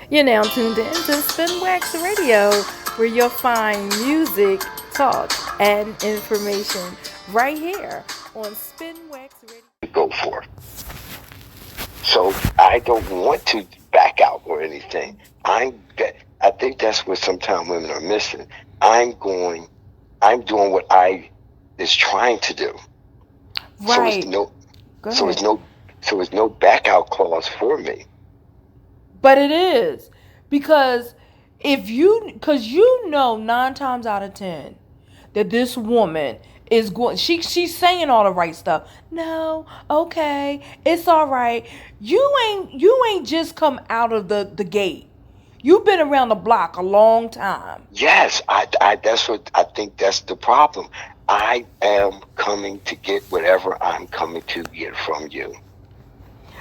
You're now tuned in to Spin Wax Radio, where you'll find music, talk, and information right here on Spin Wax Radio. Go for. So I don't want to back out or anything. I think that's what sometimes women are missing. I'm doing what I is trying to do. So Right. Go so ahead. it's no back out clause for me. But it is because because you know 9 times out of 10 that this woman is going. She's saying all the right stuff. No, okay, it's all right. You ain't just come out of the gate. You've been around the block a long time. Yes, that's what I think that's the problem. I am coming to get whatever I'm coming to get from you.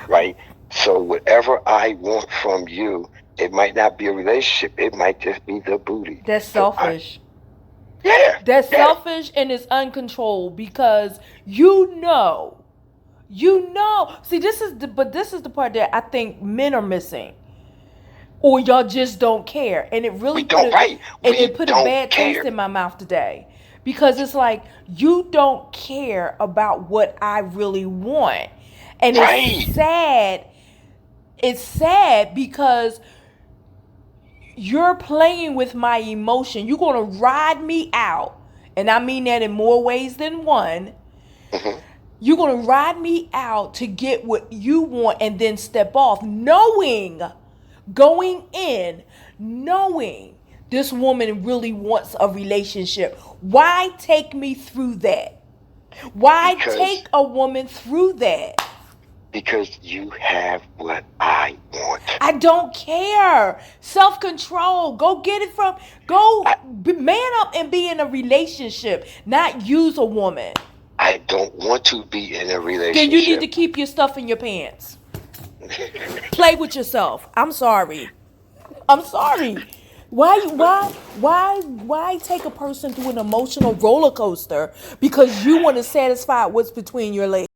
Right? So whatever I want from you, it might not be a relationship. It might just be the booty. That's So selfish. yeah, That's yeah. selfish and it's uncontrolled because you know. See, this is the part that I think men are missing, or y'all just don't care, and it really put a bad taste in my mouth today because it's like you don't care about what I really want, and it's sad. It's sad because you're playing with my emotion. You're going to ride me out. And I mean that in more ways than one. Mm-hmm. You're going to ride me out to get what you want and then step off, going in, knowing this woman really wants a relationship. Why take me through that? Why take a woman through that? Because you have what I want. I don't care. Self-control. Go get it from. Man up and be in a relationship, not use a woman. I don't want to be in a relationship. Then you need to keep your stuff in your pants. Play with yourself. I'm sorry. Why take a person through an emotional roller coaster because you want to satisfy what's between your legs?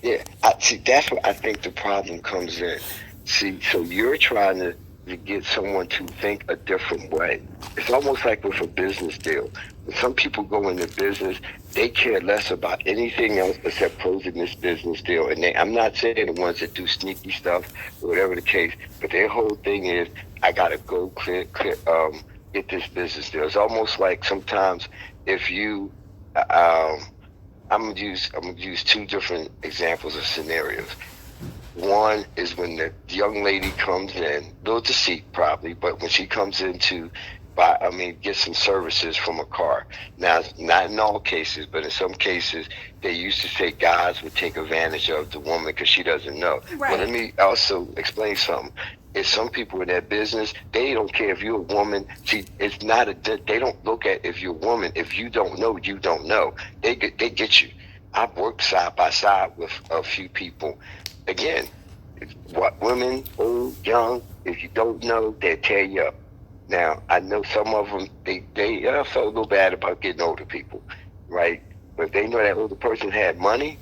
Yeah, see, that's what I think the problem comes in. See, so you're trying to get someone to think a different way. It's almost like with a business deal. When some people go into business, they care less about anything else except closing this business deal. And I'm not saying the ones that do sneaky stuff or whatever the case, but their whole thing is, I gotta go get this business deal. It's almost like sometimes if you, I'm gonna use two different examples of scenarios. One is when the young lady comes in, little deceit probably, but when she comes in to get some services from a car. Now, not in all cases, but in some cases, they used to say guys would take advantage of the woman because she doesn't know. Right. Well, let me also explain something. If some people in that business, they don't care if you're a woman. See, they don't look at if you're a woman. If you don't know, you don't know. They get you. I've worked side by side with a few people. Again, what women, old, young, if you don't know, they'll tear you up. Now, I know some of them, they felt a little bad about getting older people, right? But if they know that older person had money,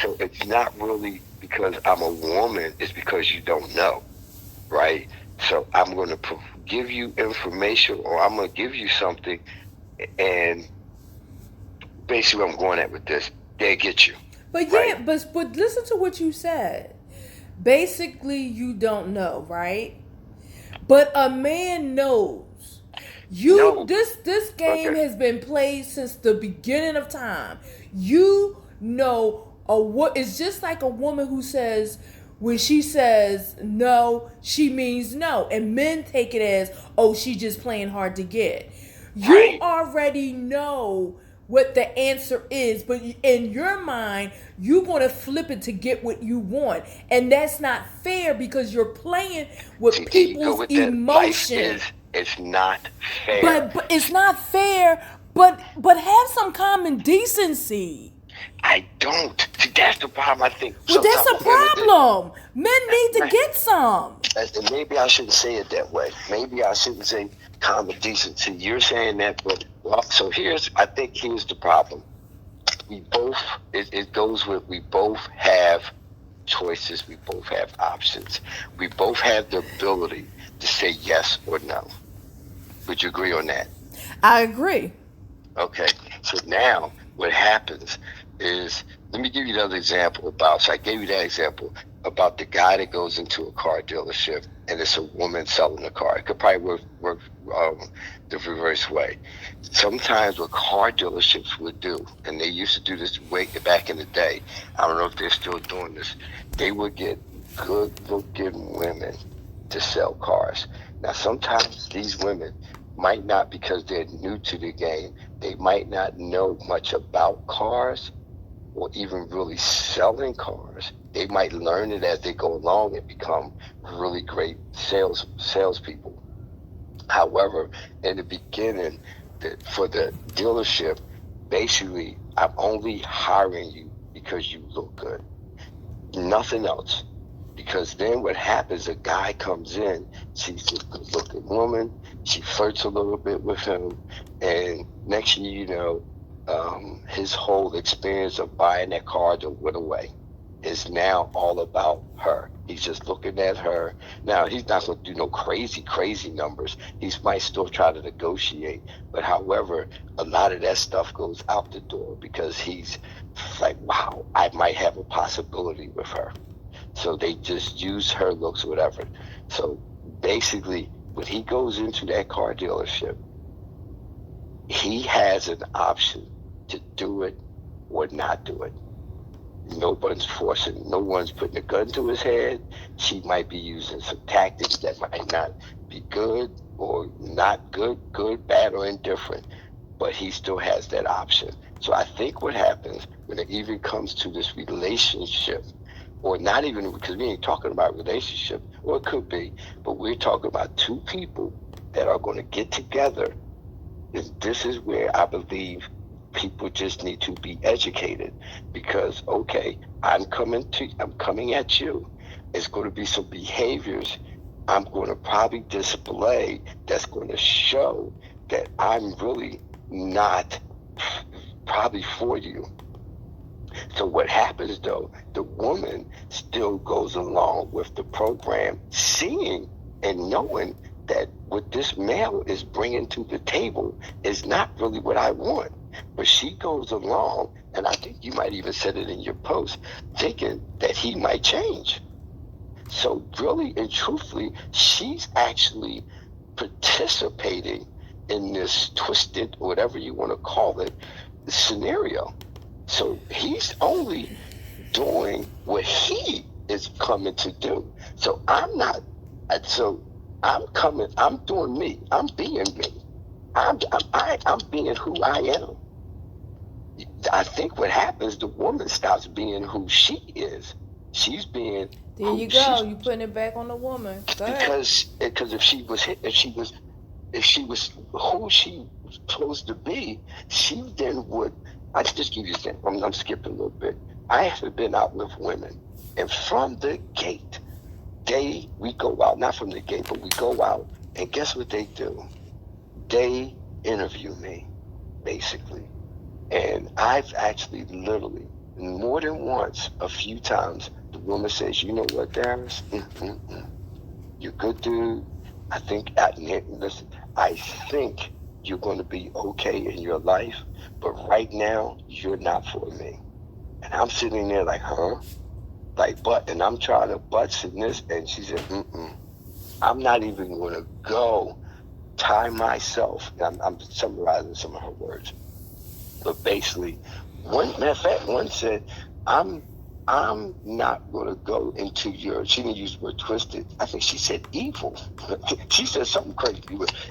so it's not really because I'm a woman, it's because you don't know, right? So I'm going to give you information or I'm going to give you something, and basically I'm going at with this, they'll get you. But yeah, right? but listen to what you said. Basically, you don't know, right? But a man knows. This game has been played since the beginning of time. You know what it's just like a woman who says when she says no, she means no. And men take it as, oh, she just playing hard to get. You already know what the answer is, but in your mind, you're going to flip it to get what you want. And that's not fair because you're playing with people's emotion. It's not fair. But it's not fair, but have some common decency. I don't. See, that's the problem, I think. Well, that's a problem. Men need to get some. And maybe I shouldn't say it that way. Maybe I shouldn't say common decency. You're saying that, but so I think here's the problem. It goes with we both have choices. We both have options. We both have the ability to say yes or no. Would you agree on that? I agree. Okay. So now what happens is, let me give you another example about, so I gave you that example about the guy that goes into a car dealership and it's a woman selling the car. It could probably work the reverse way. Sometimes what car dealerships would do, and they used to do this way back in the day, I don't know if they're still doing this, they would get good looking women to sell cars. Now sometimes these women might not, because they're new to the game, they might not know much about cars or even really selling cars. They might learn it as they go along and become really great salespeople. However, in the beginning, for the dealership, basically, I'm only hiring you because you look good. Nothing else. Because then what happens, a guy comes in, sees this good looking woman, she flirts a little bit with him, and next thing you know, his whole experience of buying that car that went away is now all about her. He's just looking at her. Now, he's not going to do no crazy numbers. He might still try to negotiate. But however, a lot of that stuff goes out the door because he's like, wow, I might have a possibility with her. So they just use her looks or whatever. So basically, when he goes into that car dealership, he has an option to do it or not do it. No one's forcing, no one's putting a gun to his head. She might be using some tactics that might not be good or not good, bad, or indifferent, but he still has that option. So I think what happens when it even comes to this relationship, or not even, because we ain't talking about relationship, or it could be, but we're talking about two people that are going to get together. This is where I believe people just need to be educated, because okay, I'm coming at you. It's going to be some behaviors I'm going to probably display that's going to show that I'm really not probably for you. So what happens though, the woman still goes along with the program, seeing and knowing that what this male is bringing to the table is not really what I want. But she goes along, and I think you might even said it in your post, thinking that he might change. So really and truthfully, she's actually participating in this twisted, whatever you want to call it, scenario. So he's only doing what he is coming to do. So I'm not, so I'm doing me. I'm being me. I'm being who I am. I think what happens, the woman stops being who she is. She's being. There you go. You putting it back on the woman. Go ahead. Because if she was who she was supposed to be, she then would. I just give you an example. I'm skipping a little bit. I have been out with women, and from the gate, we go out. Not from the gate, but we go out, and guess what they do? They interview me, basically. And I've actually literally, more than once, a few times, the woman says, you know what, Darius? You're a good dude. I think you're going to be okay in your life, but right now, you're not for me. And I'm sitting there like, huh? And I'm trying to butts in this, and she said, I'm not even going to go tie myself. I'm summarizing some of her words. But basically, matter of fact, one said, I'm not going to go into your, she didn't use the word twisted. I think she said evil. She said something crazy.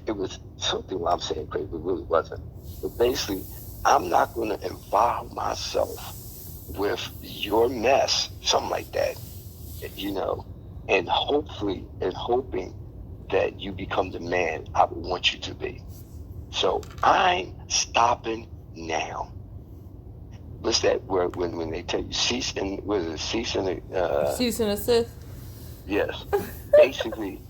It was something I'm saying crazy, but it really wasn't. But basically, I'm not going to involve myself with your mess, something like that, and hoping that you become the man I would want you to be. So I'm stopping now. What's that word when they tell you cease and cease and assist? Yes. Basically,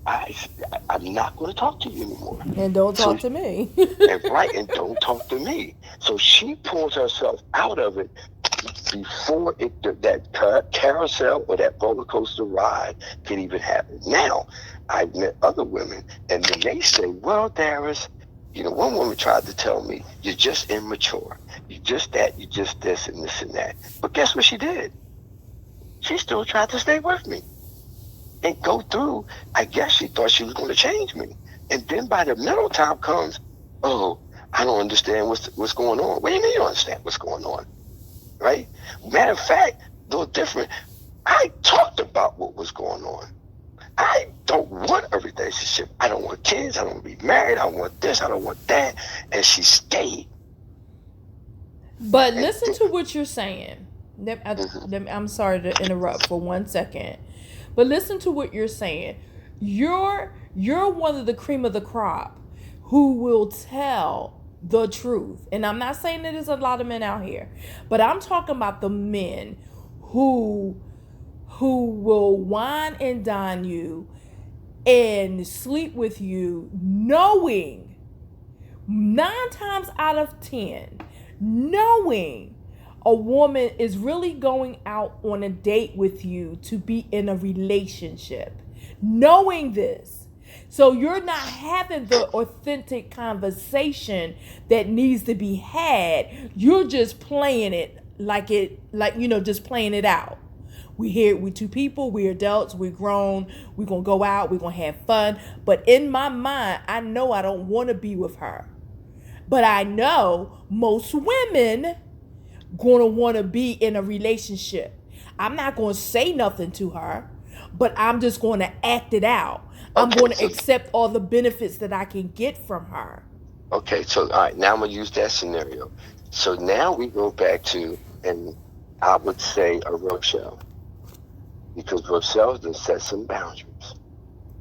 I'm not going to talk to you anymore. And don't talk to me. and don't talk to me. So she pulls herself out of it, before that carousel or that roller coaster ride could even happen. Now, I've met other women, and then they say, well, Darius, one woman tried to tell me, you're just immature. You're just that, you're just this and this and that. But guess what she did? She still tried to stay with me and go through. I guess she thought she was going to change me. And then by the middle time comes, oh, I don't understand what's going on. What do you mean you don't understand what's going on? Right? Matter of fact, a little different. I talked about what was going on. I don't want a relationship. I don't want kids. I don't want to be married. I don't want this. I don't want that. And she stayed. But listen to what you're saying. I'm sorry to interrupt for 1 second. But listen to what you're saying. You're one of the cream of the crop who will tell the truth. And I'm not saying that there's a lot of men out here, but I'm talking about the men who will wine and dine you and sleep with you, knowing 9 times out of 10, knowing a woman is really going out on a date with you to be in a relationship, knowing this. So you're not having the authentic conversation that needs to be had. You're just playing it just playing it out. We 2 people, we're adults, we're grown, we're going to go out, we're going to have fun. But in my mind, I know I don't want to be with her. But I know most women going to want to be in a relationship. I'm not going to say nothing to her, but I'm just going to act it out. I'm going to accept all the benefits that I can get from her. Okay, so all right, now I'm going to use that scenario. So now we go back to, and I would say a Rochelle. Because Rochelle has set some boundaries,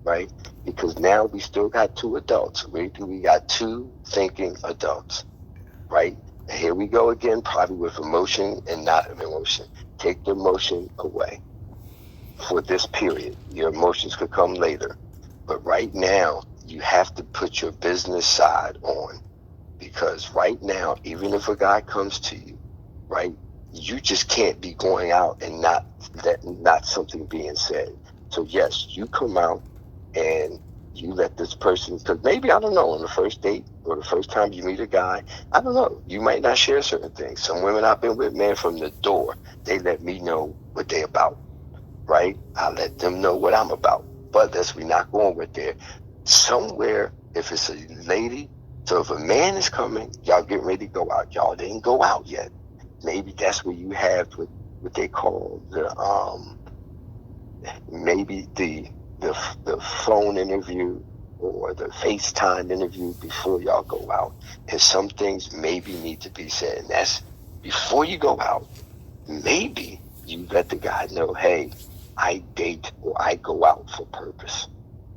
right? Because now we still got 2 adults. We got 2 thinking adults, right? And here we go again, probably with emotion and not emotion. Take the emotion away for this period. Your emotions could come later. But right now, you have to put your business side on. Because right now, even if a guy comes to you, right, you just can't be going out and not something being said. So yes, you come out and you let this person, because maybe, I don't know, on the first date or the first time you meet a guy, I don't know, you might not share certain things. Some women I've been with, man, from the door, they let me know what they about, right? I let them know what I'm about. But we're not going with there. Somewhere, if it's a lady, so if a man is coming, y'all getting ready to go out. Y'all didn't go out yet. Maybe that's where you have what they call maybe the phone interview or the FaceTime interview before y'all go out. And some things maybe need to be said. And that's before you go out. Maybe you let the guy know, hey, I date or I go out for purpose.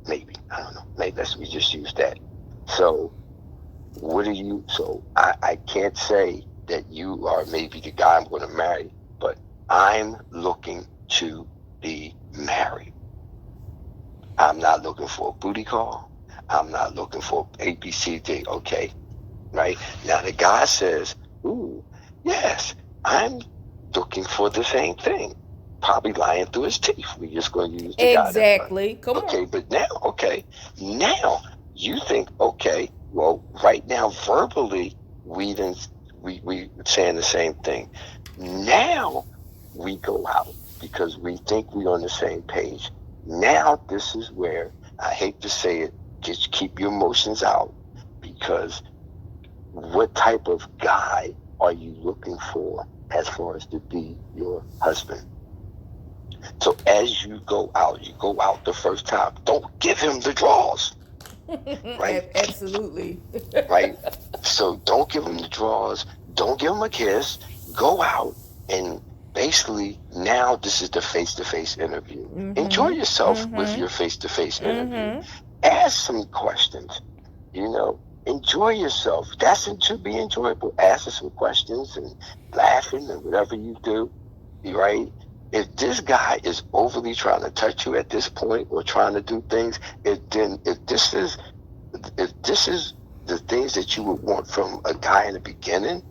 Maybe, I don't know. Maybe we just use that. So I can't say that you are maybe the guy I'm going to marry, but I'm looking to be married. I'm not looking for a booty call. I'm not looking for ABCD, okay? Right? Now the guy says, ooh, yes, I'm looking for the same thing. Probably lying through his teeth. We're just going to use the guy. Exactly. Come on. Okay, but now you think, okay, well, right now verbally we saying the same thing. Now we go out because we think we're on the same page. Now this is where, I hate to say it, just keep your emotions out, because what type of guy are you looking for as far as to be your husband? So as you go out the first time, don't give him the draws. Right? Absolutely. Right? So don't give him the draws. Don't give him a kiss. Go out, and basically now this is the face-to-face interview. Mm-hmm. Enjoy yourself with your face-to-face interview. Ask some questions. Enjoy yourself. That's it, to be enjoyable. Ask some questions and laughing and whatever you do. Right? If this guy is overly trying to touch you at this point or trying to do things, if this is the things that you would want from a guy in the beginning,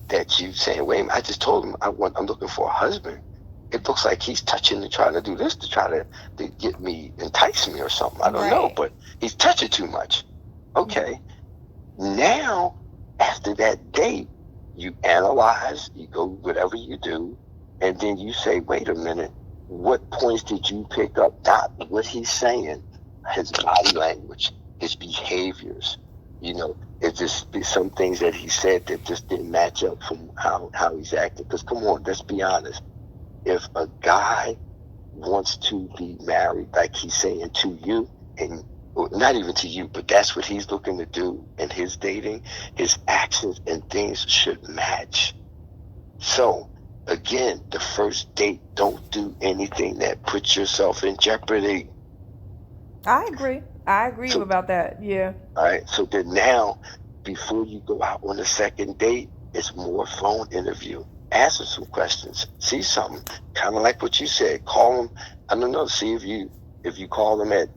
that you saying, wait a minute, I just told him I'm looking for a husband. It looks like he's touching and trying to do this to try to get me, entice me or something. I don't know, but he's touching too much. Okay. Now, after that date, you analyze, you go whatever you do, and then you say, wait a minute, what points did you pick up? Not what he's saying, his body language, his behaviors. You know, it's just some things that he said that just didn't match up from how he's acting. Because come on, let's be honest. If a guy wants to be married, like he's saying to you, and not even to you, but that's what he's looking to do in his dating, his actions and things should match. So, again, the first date, don't do anything that puts yourself in jeopardy. I agree about that. Yeah. All right. So then now, before you go out on the second date, it's more phone interview. Answer some questions. See something. Kind of like what you said. Call them. I don't know. See if you call them at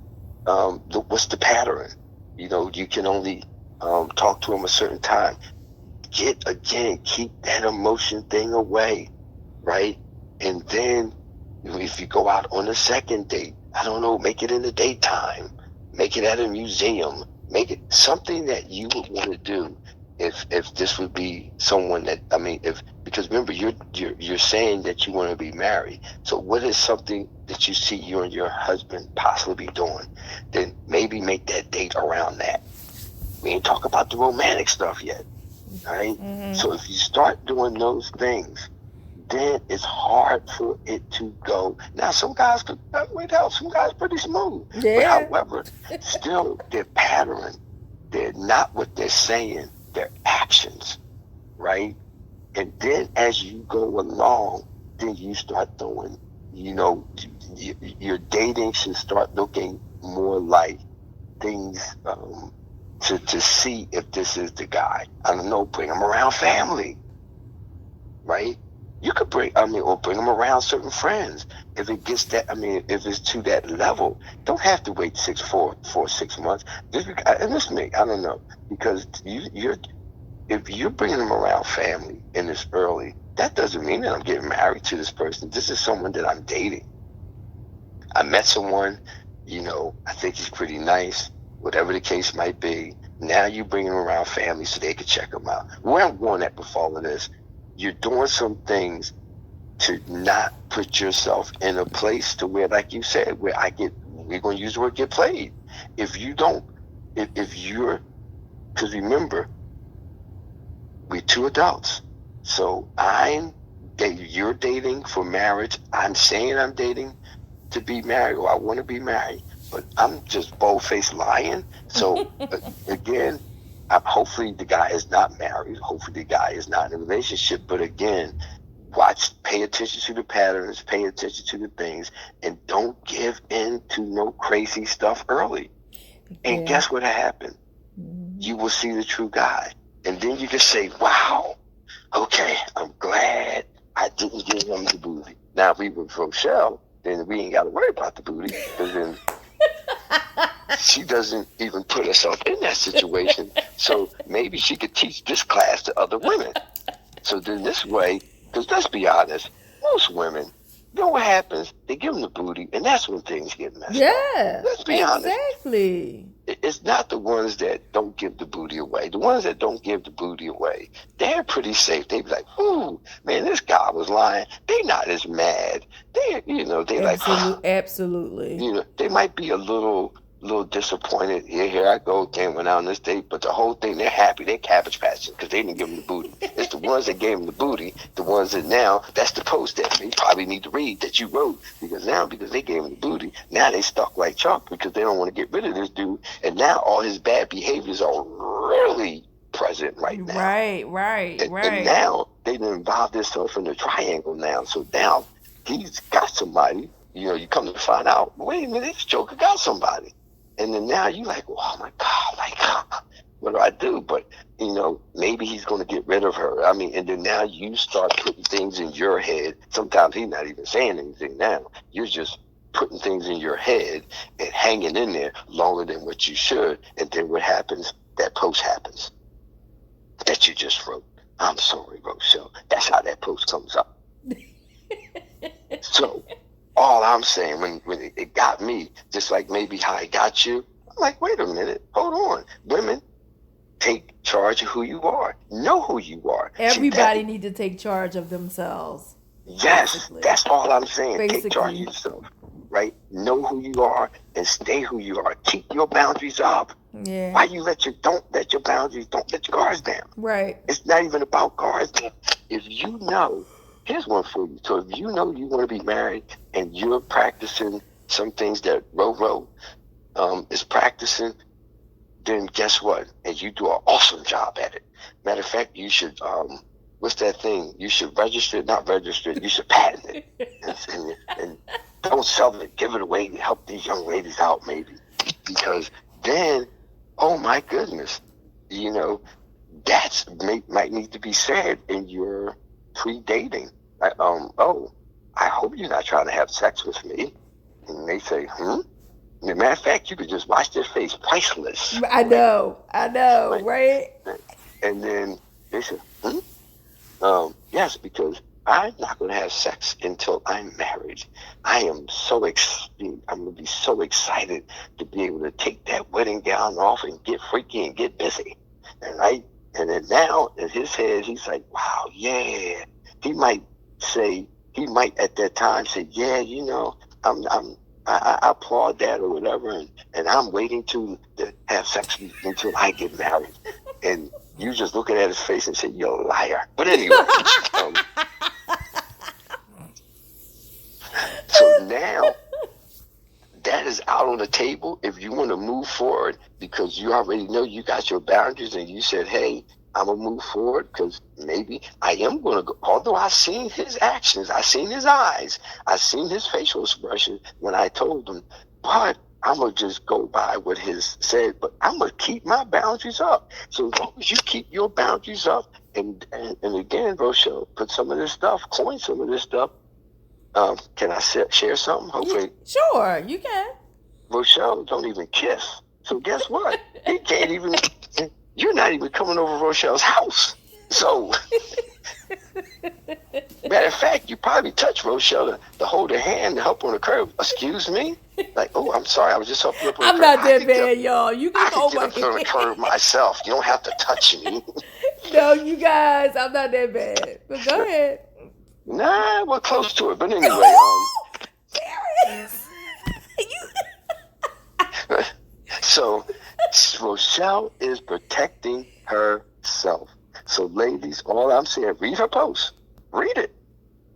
what's the pattern. You know, you can only talk to them a certain time. Keep that emotion thing away, right? And then if you go out on a second date, I don't know, make it in the daytime, make it at a museum, make it something that you would want to do if this would be someone that, because remember, you're saying that you want to be married. So what is something that you see you and your husband possibly doing? Then maybe make that date around that. We ain't talk about the romantic stuff yet, all right? Mm-hmm. So if you start doing those things, then it's hard for it to go. Now, some guys could wait out. Some guys pretty smooth. Yeah. But however, still their pattern, they're not what they're saying, their actions, right? And then as you go along, then you start throwing, your dating should start looking more like things to see if this is the guy. I don't know, bring him around family, right? You could bring them around certain friends. If it gets that, if it's to that level, don't have to wait 6 months. And this me, I don't know, because if you're bringing them around family in this early, that doesn't mean that I'm getting married to this person. This is someone that I'm dating. I met someone, I think he's pretty nice, whatever the case might be. Now you bring them around family so they can check them out. Where I'm going at before all of this, you're doing some things to not put yourself in a place to where, like you said, we're going to use the word get played. Because remember, we're two adults. So you're dating for marriage. I'm saying I'm dating to be married, or I want to be married, but I'm just bold-faced lying. So again, hopefully the guy is not married. Hopefully the guy is not in a relationship. But again, pay attention to the patterns, pay attention to the things, and don't give in to no crazy stuff early. And guess what happened? You will see the true guy. And then you can say, wow, okay, I'm glad I didn't give him the booty. Now, if we were Rochelle, then we ain't got to worry about the booty, because then she doesn't even put herself in that situation. So maybe she could teach this class to other women. So then this way, because let's be honest, most women, you know what happens? They give them the booty, and that's when things get messed up. Yeah, let's be honest. Exactly. It's not the ones that don't give the booty away. The ones that don't give the booty away, they're pretty safe. They be like, ooh, man, this guy was lying. They not as mad. They absolutely. They might be a little disappointed. Here I go again, went out on this date, but the whole thing, they're happy. They're cabbage patching because they didn't give them the booty. It's the ones that gave them the booty, the ones that now, that's the post that they probably need to read that you wrote, because they gave them the booty, now they stuck like chalk because they don't want to get rid of this dude, and now all his bad behaviors are really present right now. Right. And now they've involved themselves in the triangle now, so now he's got somebody, you come to find out, wait a minute, this joker got somebody. And then now you like, oh my God, what do I do? But, maybe he's going to get rid of her. And then now you start putting things in your head. Sometimes he's not even saying anything now. You're just putting things in your head and hanging in there longer than what you should. And then what happens? That post happens that you just wrote. I'm sorry, Rochelle. That's how that post comes up. So all I'm saying, when it got me, just like maybe how it got you, I'm like, wait a minute, hold on. Women, take charge of who you are. Know who you are. Everybody need to take charge of themselves. Yes, basically. That's all I'm saying. Basically. Take charge of yourself, right? Know who you are and stay who you are. Keep your boundaries up. Yeah. Why you don't let your boundaries, don't let your guards down. Right. It's not even about guards down. If you know, here's one for you. So if you know you want to be married and you're practicing some things that Roro is practicing, then guess what? And you do an awesome job at it. Matter of fact, you should what's that thing? You should register it, not register it. You should patent it, and don't sell it. Give it away to help these young ladies out, maybe. Because then, oh my goodness, you know, that's might need to be said in your pre-dating. Oh, I hope you're not trying to have sex with me. And they say, As a matter of fact, you could just watch their face, priceless. I know, right? And then they said, yes, because I'm not going to have sex until I'm married. I am I'm going to be so excited to be able to take that wedding gown off and get freaky and get busy. And then now in his head, he's like, wow, yeah. He might at that time say, yeah, you know, I applaud that or whatever, and I'm waiting to have sex until I get married. And you just looking at his face and say, you're a liar. But anyway, so now that is out on the table. If you want to move forward because you already know you got your boundaries and you said, hey, I'm going to move forward because maybe I am going to go. Although I've seen his actions, I've seen his eyes, I've seen his facial expression when I told him, but I'm going to just go by what his said, but I'm going to keep my boundaries up. So as long as you keep your boundaries up, and again, Rochelle, put some of this stuff, coin some of this stuff. Can I share something? Hopefully. Sure, you can. Rochelle don't even kiss. So guess what? He can't even... You're not even coming over Rochelle's house. So, matter of fact, you probably touch Rochelle to hold her hand to help on the curb. Excuse me? Like, oh, I'm sorry. I was just helping up on the curb. I'm not that bad, y'all. You can hold my hand. I can get up on the curb myself. You don't have to touch me. No, you guys, I'm not that bad. But go ahead. Nah, we're close to it. But anyway, there is. So, Rochelle is protecting herself. So, ladies, all I'm saying, read her post. Read it,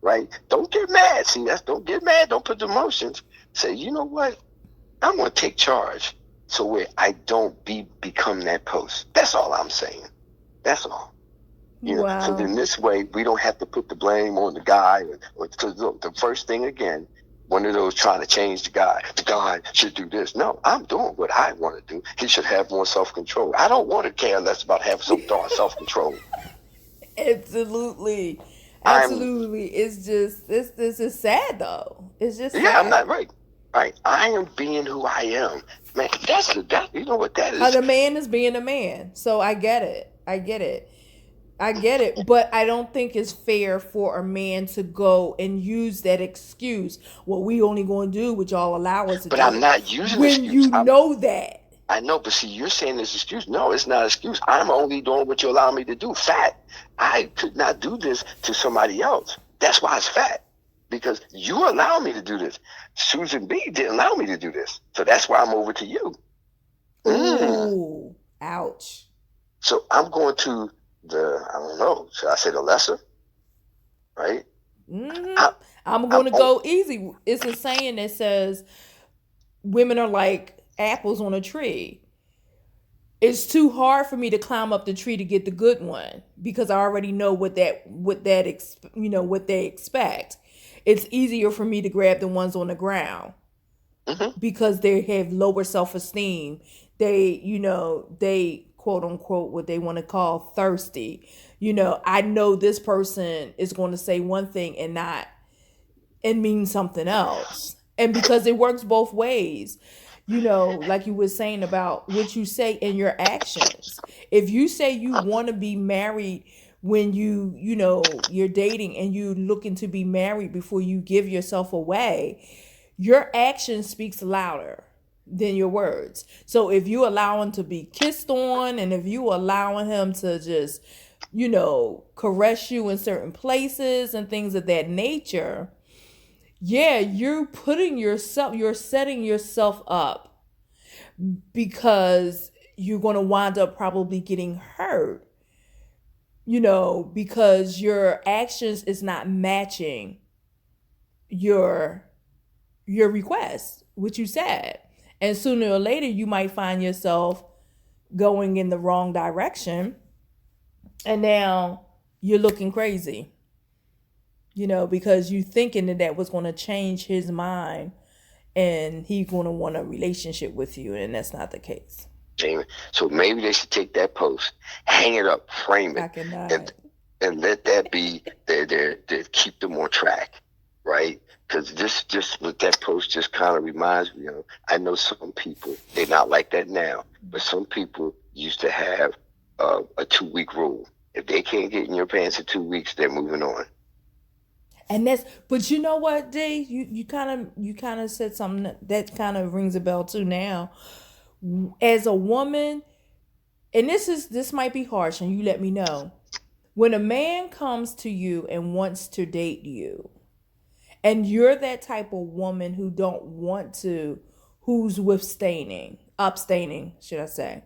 right? Don't get mad. See, don't get mad. Don't put the emotions. Say, you know what? I'm going to take charge so where I don't become that post. That's all I'm saying. That's all. You know, so then this way, we don't have to put the blame on the guy. Because look, the first thing, again, one of those trying to change the guy. The guy should do this. No, I'm doing what I want to do. He should have more self-control. I don't want to care less about having some darn self-control. Absolutely. It's just, this is sad, though. It's just sad. Yeah, I'm not right. Right. I am being who I am. Man, you know what that is? The man is being a man. So I get it. But I don't think it's fair for a man to go and use that excuse. Well, we only going to do what y'all allow us to do. But I'm not using when excuse. You know that. I know, but see, you're saying this excuse. No, it's not an excuse. I'm only doing what you allow me to do. Fat. I could not do this to somebody else. That's why it's fat. Because you allow me to do this. Susan B didn't allow me to do this. So that's why I'm over to you. Ooh. Ouch. So I'm going to I don't know, should I say the lesser? Right? Mm-hmm. I'm going to go easy. It's a saying that says women are like apples on a tree. It's too hard for me to climb up the tree to get the good one because I already know what they expect. It's easier for me to grab the ones on the ground because they have lower self-esteem. They quote unquote what they want to call thirsty. I know this person is going to say one thing and mean something else. And because it works both ways, like you were saying about what you say and your actions. If you say you want to be married when you're dating and you looking to be married before you give yourself away, your action speaks louder than your words. So if you allow him to be kissed on, and if you allowing him to just, caress you in certain places and things of that nature, yeah, you're setting yourself up, because you're going to wind up probably getting hurt, because your actions is not matching your request, which you said. And sooner or later, you might find yourself going in the wrong direction. And now you're looking crazy, because you thinking that was going to change his mind and he's going to want a relationship with you. And that's not the case. So maybe they should take that post, hang it up, frame it, and let that be their keep them on track, right? Because just with that post just kind of reminds me of, I know some people, they're not like that now, but some people used to have a 2-week rule. If they can't get in your pants in 2 weeks, they're moving on. And but you know what, D? You kind of said something that kind of rings a bell too now. As a woman, and this might be harsh, and you let me know. When a man comes to you and wants to date you, and you're that type of woman who don't want to, who's abstaining, should I say,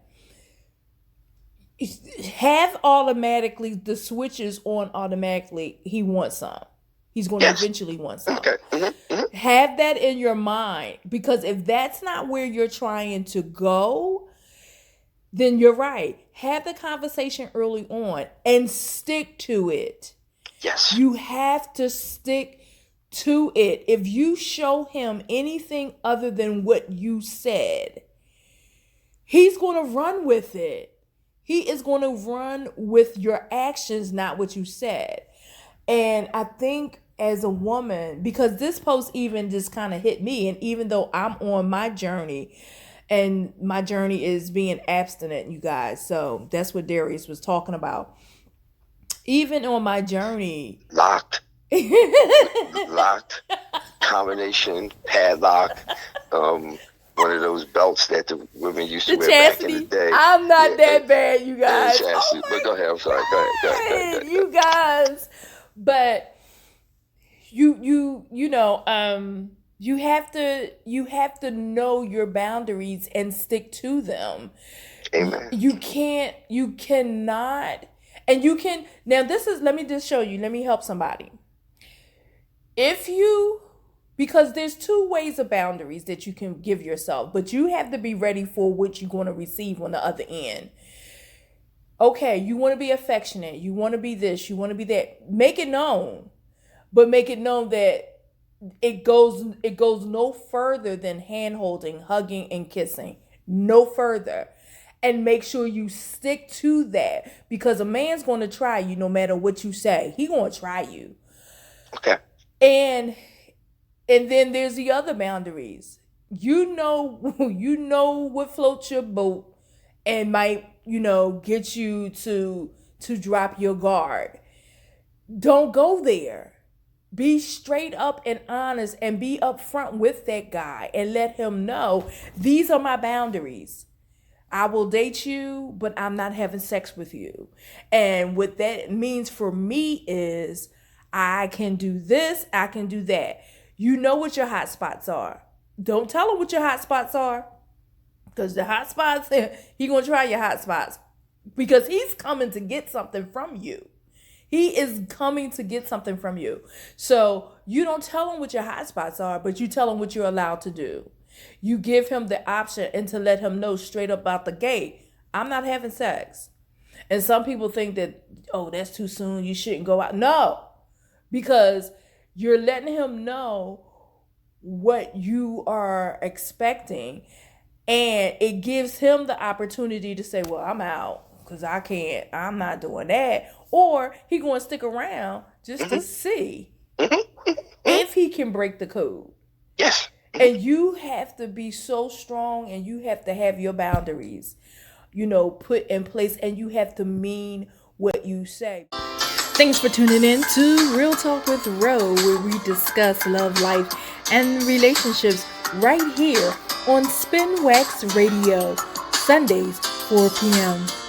have automatically the switches on automatically. He wants some. He's going to eventually want some. Okay. Mm-hmm. Have that in your mind, because if that's not where you're trying to go, then you're right. Have the conversation early on and stick to it. Yes. You have to stick to it. If you show him anything other than what you said, he's going to run with it. He is going to run with your actions, not what you said. And I think as a woman, because this post even just kind of hit me, and even though I'm on my journey, and my journey is being abstinent, you guys, so that's what Darius was talking about. Even on my journey, locked, combination, padlock, one of those belts that the women used to wear chastity. Back in the day. I'm not that bad, you guys. But go ahead. I'm sorry. Go ahead. You guys, but you have to know your boundaries and stick to them. Amen. You cannot, and you can. Now let me just show you. Let me help somebody. Because there's 2 ways of boundaries that you can give yourself, but you have to be ready for what you're going to receive on the other end. Okay, you want to be affectionate, you want to be this, you want to be that. Make it known, but make it known that it goes no further than hand holding, hugging, and kissing. No further. And make sure you stick to that, because a man's going to try you no matter what you say. He going to try you. Okay. And then there's the other boundaries. You know what floats your boat and might, get you to drop your guard. Don't go there. Be straight up and honest, and be upfront with that guy and let him know, these are my boundaries. I will date you, but I'm not having sex with you. And what that means for me is, I can do this, I can do that. You know what your hot spots are. Don't tell him what your hot spots are, because the hot spots, he going to try your hot spots, because he's coming to get something from you. He is coming to get something from you. So you don't tell him what your hot spots are, but you tell him what you're allowed to do. You give him the option, and to let him know straight up out the gate, I'm not having sex. And some people think that, oh, that's too soon, you shouldn't go out. No, because you're letting him know what you are expecting, and it gives him the opportunity to say, well, I'm out because I'm not doing that. Or he going to stick around just to see if he can break the code. Yes. And you have to be so strong, and you have to have your boundaries, put in place, and you have to mean what you say. Thanks for tuning in to Real Talk with Ro, where we discuss love, life, and relationships right here on Spin Wax Radio, Sundays, 4 p.m.